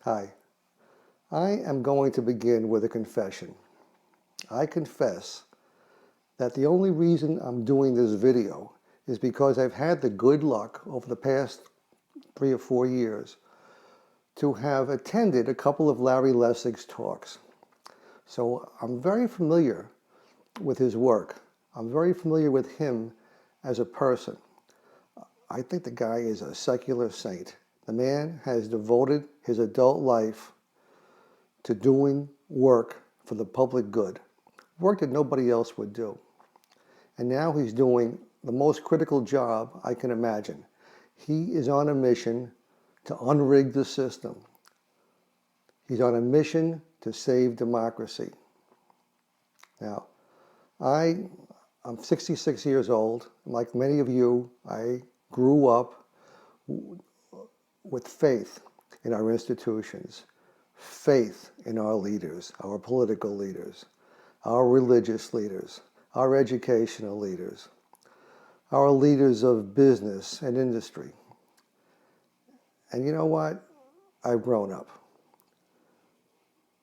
Hi. I am going to begin with a confession. I confess that the only reason I'm doing this video is because I've had the good luck over the past 3 or 4 years to have attended a couple of Larry Lessig's talks. So I'm very familiar with his work. I'm very familiar with him as a person. I think the guy is a secular saint. The man has devoted his adult life to doing work for the public good, work that nobody else would do. And now he's doing the most critical job I can imagine. He is on a mission to unrig the system. He's on a mission to save democracy. Now, I'm 66 years old. Like many of you, I grew up with faith in our institutions, faith in our leaders, our political leaders, our religious leaders, our educational leaders, our leaders of business and industry. And you know what? I've grown up.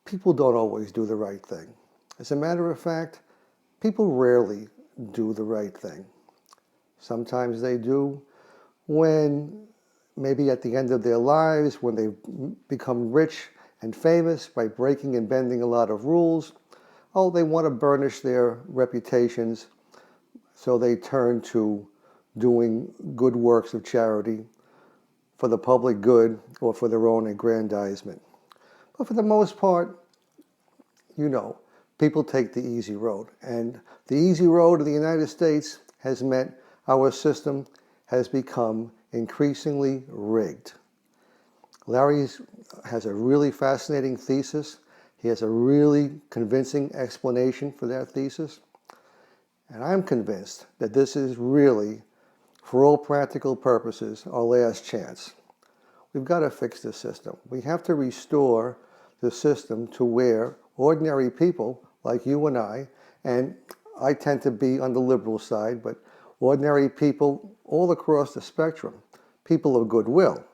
People don't always do the right thing. As a matter of fact, people rarely do the right thing. Sometimes they do when maybe at the end of their lives, when they've become rich and famous by breaking and bending a lot of rules, they want to burnish their reputations, so they turn to doing good works of charity for the public good or for their own aggrandizement. But for the most part, people take the easy road. And the easy road in the United States has meant our system has become increasingly rigged. Larry has a really fascinating thesis. He has a really convincing explanation for that thesis. And I'm convinced that this is really, for all practical purposes, our last chance. We've got to fix the system. We have to restore the system to where ordinary people like you and I tend to be on the liberal side, but ordinary people all across the spectrum, people of goodwill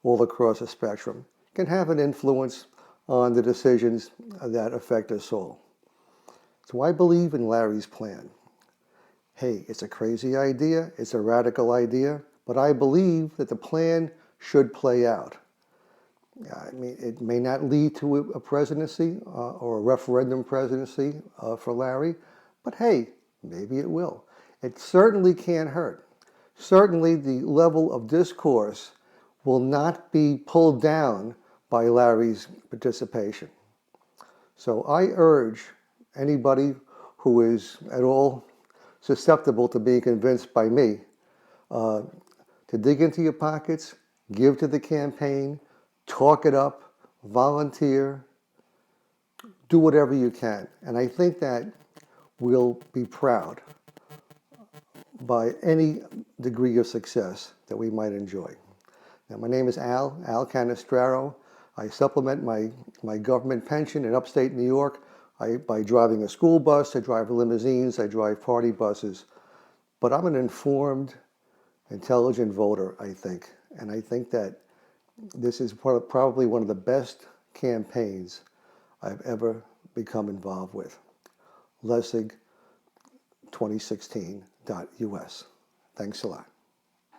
all across the spectrum, can have an influence on the decisions that affect us all. So I believe in Larry's plan. Hey, it's a crazy idea, it's a radical idea, but I believe that the plan should play out. I mean, it may not lead to a presidency or a referendum presidency for Larry, but hey, maybe it will. It certainly can't hurt. Certainly the level of discourse will not be pulled down by Larry's participation. So I urge anybody who is at all susceptible to being convinced by me to dig into your pockets, give to the campaign, talk it up, volunteer, do whatever you can. And I think that we'll be proud by any degree of success that we might enjoy. Now, my name is Al Cannistraro. I supplement my government pension in upstate New York by driving a school bus. I drive limousines, I drive party buses. But I'm an informed, intelligent voter, I think. And I think that this is probably one of the best campaigns I've ever become involved with. Lessig2016.us. Thanks a lot.